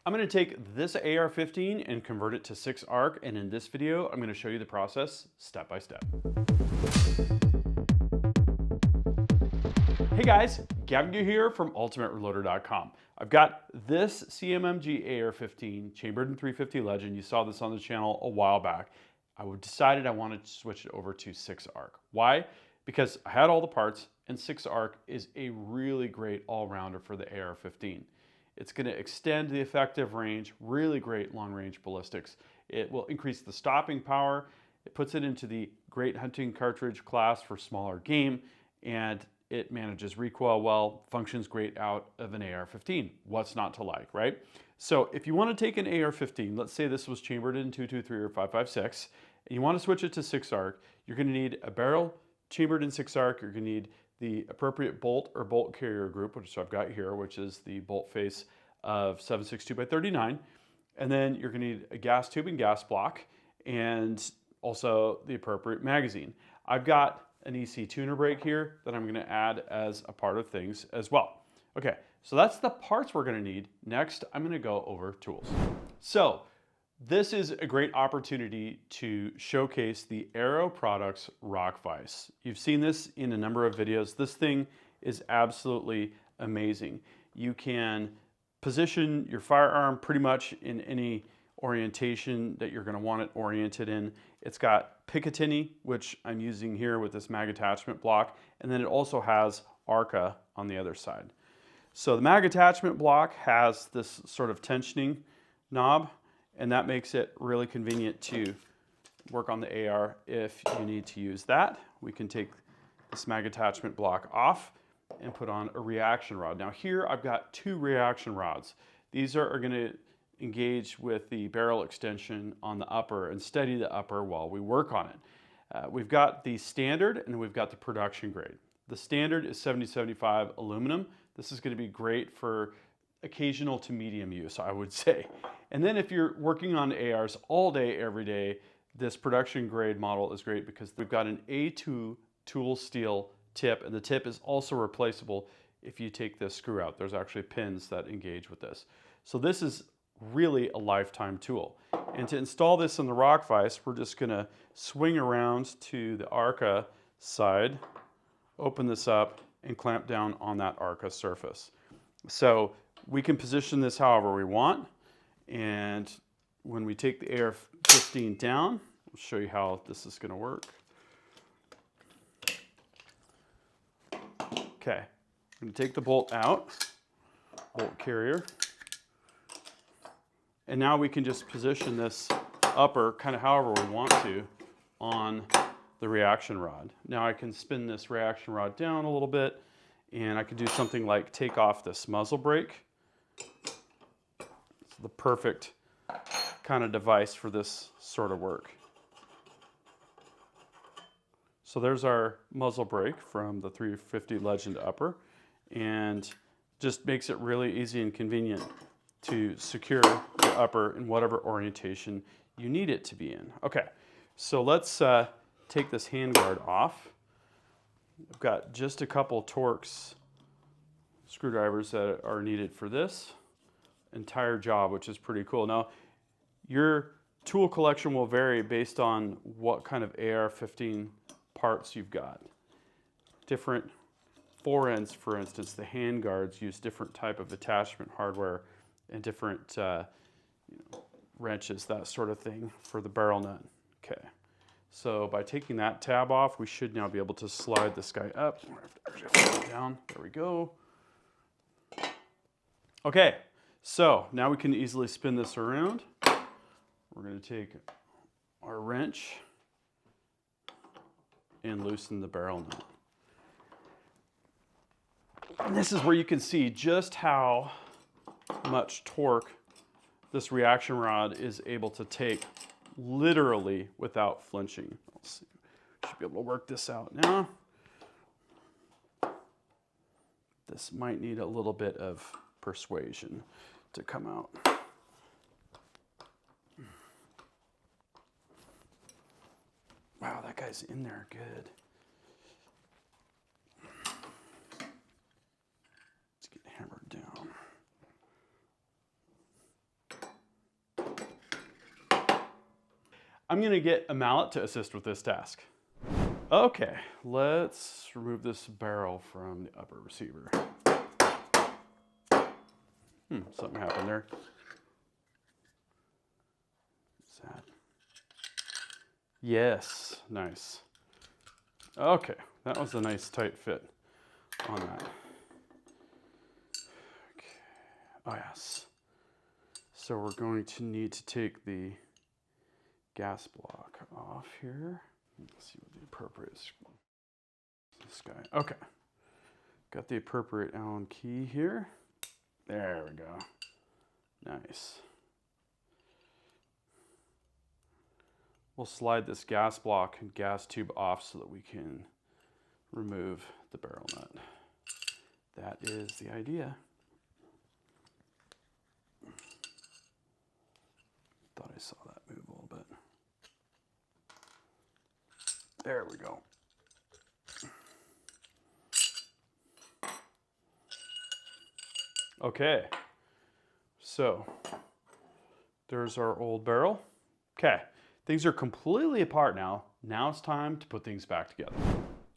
I'm going to take this AR-15 and convert it to 6 ARC, and in this video I'm going to show you the process step by step. Hey guys, Gavin here from UltimateReloader.com. I've got this CMMG AR-15 chambered in 350 Legend. You saw this on the channel a while back. I decided I wanted to switch it over to 6 ARC. Why? Because I had all the parts, and 6 ARC is a really great all-rounder for the AR-15. It's going to extend the effective range, really great long-range ballistics. It will increase the stopping power. It puts it into the great hunting cartridge class for smaller game, and it manages recoil well, functions great out of an AR-15. What's not to like, right? So if you want to take an AR-15, let's say this was chambered in 223 or 5.56, and you want to switch it to 6 ARC, you're going to need a barrel chambered in 6 ARC. You're going to need the appropriate bolt or bolt carrier group, which I've got here, which is the bolt face of 7.62 by 39. And then you're going to need a gas tube and gas block, and also the appropriate magazine. I've got an EC tuner brake here that I'm going to add as a part of things as well. Okay, so that's the parts we're going to need. Next, I'm going to go over tools. So this is a great opportunity to showcase the Aero Products ROCK VISE. You've seen this in a number of videos. This thing is absolutely amazing. You can position your firearm pretty much in any orientation that you're going to want it oriented in. It's got Picatinny, which I'm using here with this mag attachment block, and then it also has ARCA on the other side. So the mag attachment block has this sort of tensioning knob, and that makes it really convenient to work on the AR if you need to use that. We can take this mag attachment block off and put on a reaction rod. Now here I've got 2 reaction rods. These are going to engage with the barrel extension on the upper and steady the upper while we work on it. We've got the standard and we've got the production grade. The standard is 7075 aluminum. This is going to be great for occasional to medium use, I would say. And then if you're working on ARs all day, every day, this production grade model is great because we've got an A2 tool steel tip, and the tip is also replaceable if you take this screw out. There's actually pins that engage with this. So this is really a lifetime tool. And to install this in the ROCK VISE, we're just gonna swing around to the ARCA side, open this up, and clamp down on that ARCA surface. So we can position this however we want, and when we take the AR-15 down, I'll show you how this is going to work. Okay, I'm going to take the bolt out, bolt carrier, and now we can just position this upper kind of however we want to on the reaction rod. Now I can spin this reaction rod down a little bit, and I could do something like take off this muzzle brake. It's the perfect kind of device for this sort of work. So there's our muzzle brake from the 350 Legend upper, and just makes it really easy and convenient to secure the upper in whatever orientation you need it to be in. Okay, so let's take this handguard off. I've got just a couple Torx screwdrivers that are needed for this entire job, which is pretty cool. Now, your tool collection will vary based on what kind of AR-15 parts you've got. Different forends, for instance, the handguards use different type of attachment hardware and different wrenches, that sort of thing for the barrel nut. Okay. So by taking that tab off, we should now be able to slide this guy up. I have to actually flip it down. There we go. Okay, so now we can easily spin this around. We're going to take our wrench and loosen the barrel nut. And this is where you can see just how much torque this reaction rod is able to take literally without flinching. Let's see. Should be able to work this out now. This might need a little bit of persuasion to come out. Wow, that guy's in there good. Let's get hammered down. I'm gonna get a mallet to assist with this task. Okay, let's remove this barrel from the upper receiver. Something happened there. What's that? Yes, nice. Okay, that was a nice tight fit on that. Okay. Oh yes. So we're going to need to take the gas block off here. Let's see what the appropriate is. This guy. Okay. Got the appropriate Allen key here. There we go. Nice. We'll slide this gas block and gas tube off so that we can remove the barrel nut. That is the idea. Thought I saw that move a little bit. There we go. Okay, so there's our old barrel. Okay, things are completely apart now. Now it's time to put things back together.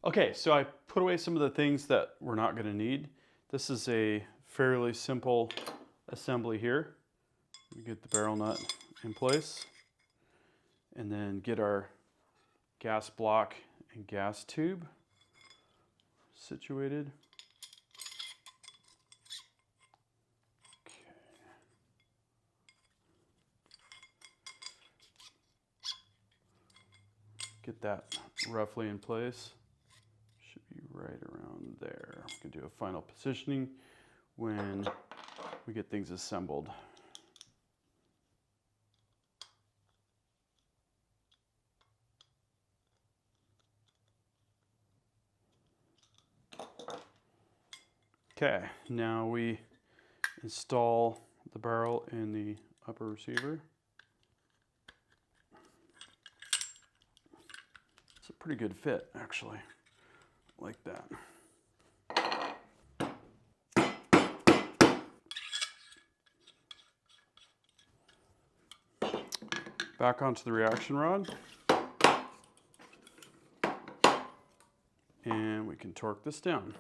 Okay, so I put away some of the things that we're not going to need. This is a fairly simple assembly here. We get the barrel nut in place and then get our gas block and gas tube situated. Get that roughly in place. Should be right around there. We can do a final positioning when we get things assembled. Okay, now we install the barrel in the upper receiver. It's a pretty good fit, actually, like that. Back onto the reaction rod. And we can torque this down.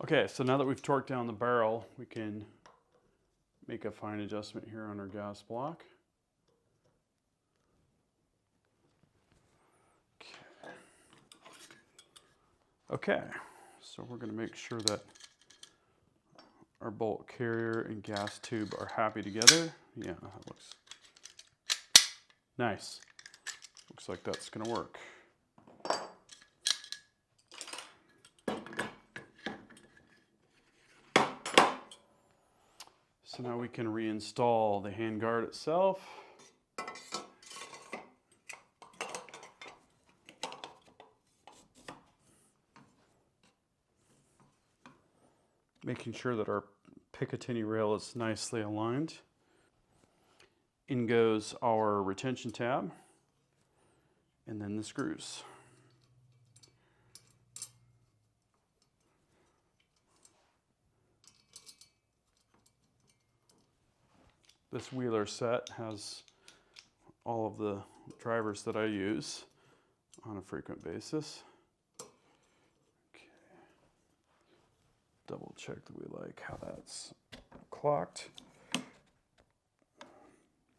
Okay, so now that we've torqued down the barrel, we can make a fine adjustment here on our gas block. Okay, so we're going to make sure that our bolt carrier and gas tube are happy together. Yeah, that looks nice. Looks like that's going to work. So now we can reinstall the handguard itself. Making sure that our Picatinny rail is nicely aligned. In goes our retention tab, and then the screws. This Wheeler set has all of the drivers that I use on a frequent basis. Okay. Double check that we like how that's clocked.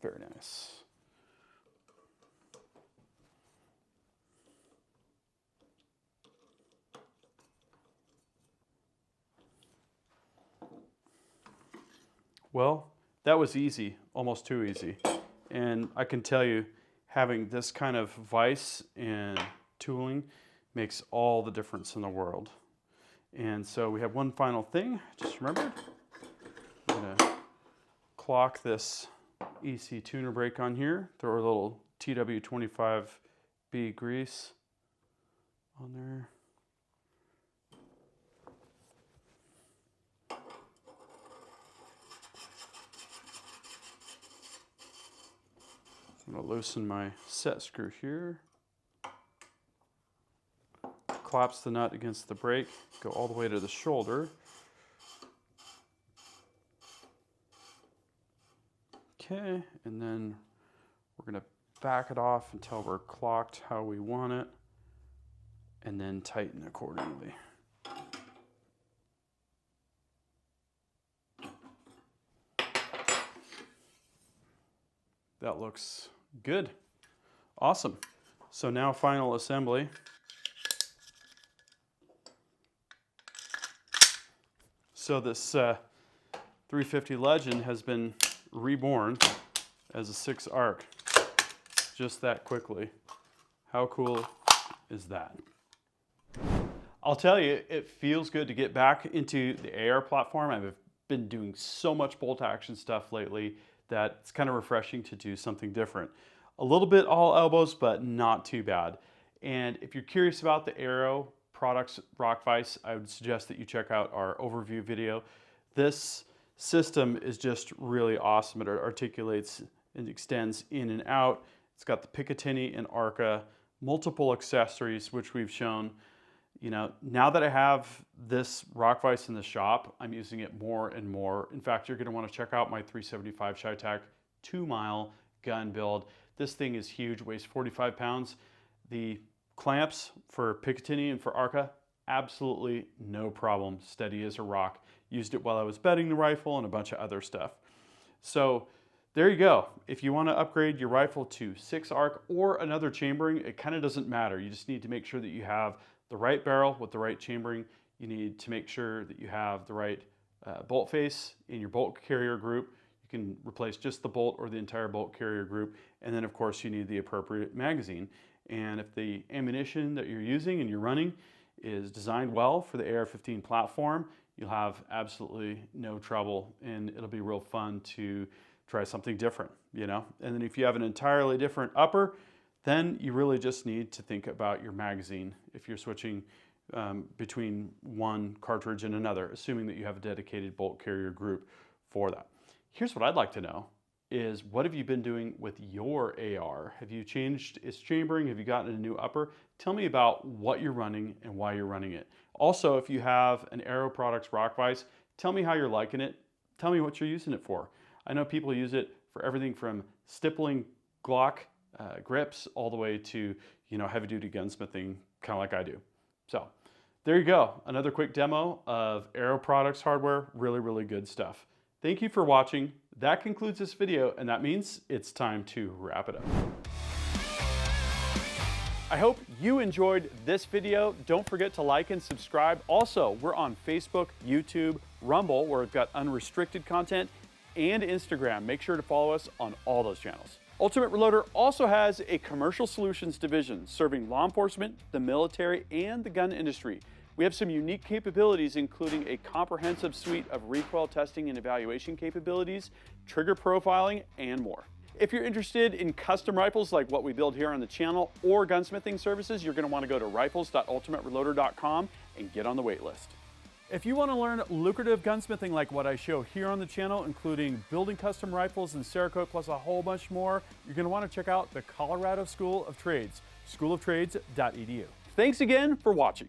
Very nice. Well, that was easy, almost too easy. And I can tell you, having this kind of vise and tooling makes all the difference in the world. And so we have one final thing, just remembered. I'm gonna clock this EC tuner brake on here, throw a little TW25B grease on there. I'm going to loosen my set screw here. Collapse the nut against the brake, go all the way to the shoulder. Okay, and then we're going to back it off until we're clocked how we want it, and then tighten accordingly. That looks good. Awesome. So now final assembly. So this 350 Legend has been reborn as a 6 arc just that quickly. How cool is that? I'll tell you, it feels good to get back into the AR platform. I've been doing so much bolt action stuff lately that it's kind of refreshing to do something different. A little bit all elbows, but not too bad. And if you're curious about the Aero products, ROCK VISE, I would suggest that you check out our overview video. This system is just really awesome. It articulates and extends in and out. It's got the Picatinny and Arca, multiple accessories, which we've shown. You know, now that I have this ROCK VISE in the shop, I'm using it more and more. In fact, you're going to want to check out my 375 CheyTac 2-mile gun build. This thing is huge, weighs 45 pounds. The clamps for Picatinny and for Arca, absolutely no problem, steady as a rock. Used it while I was bedding the rifle and a bunch of other stuff. So there you go. If you want to upgrade your rifle to 6 arc or another chambering, it kind of doesn't matter. You just need to make sure that you have the right barrel with the right chambering. You need to make sure that you have the right bolt face in your bolt carrier group. You can replace just the bolt or the entire bolt carrier group. And then of course you need the appropriate magazine. And if the ammunition that you're using and you're running is designed well for the AR-15 platform, you'll have absolutely no trouble, and it'll be real fun to try something different, you know? And then if you have an entirely different upper, then you really just need to think about your magazine if you're switching between one cartridge and another, assuming that you have a dedicated bolt carrier group for that. Here's what I'd like to know is, what have you been doing with your AR? Have you changed its chambering? Have you gotten a new upper? Tell me about what you're running and why you're running it. Also, if you have an Aero Products ROCK VISE, tell me how you're liking it. Tell me what you're using it for. I know people use it for everything from stippling Glock grips all the way to, you know, heavy duty gunsmithing, kind of like I do. So there you go. Another quick demo of Aero Products hardware. Really, really good stuff. Thank you for watching. That concludes this video, and that means it's time to wrap it up. I hope you enjoyed this video. Don't forget to like and subscribe. Also, we're on Facebook, YouTube, Rumble, where we've got unrestricted content, and Instagram. Make sure to follow us on all those channels. Ultimate Reloader also has a commercial solutions division serving law enforcement, the military, and the gun industry. We have some unique capabilities, including a comprehensive suite of recoil testing and evaluation capabilities, trigger profiling, and more. If you're interested in custom rifles like what we build here on the channel or gunsmithing services, you're going to want to go to rifles.ultimatereloader.com and get on the wait list. If you want to learn lucrative gunsmithing like what I show here on the channel, including building custom rifles and Cerakote plus a whole bunch more, you're going to want to check out the Colorado School of Trades, schooloftrades.edu. Thanks again for watching.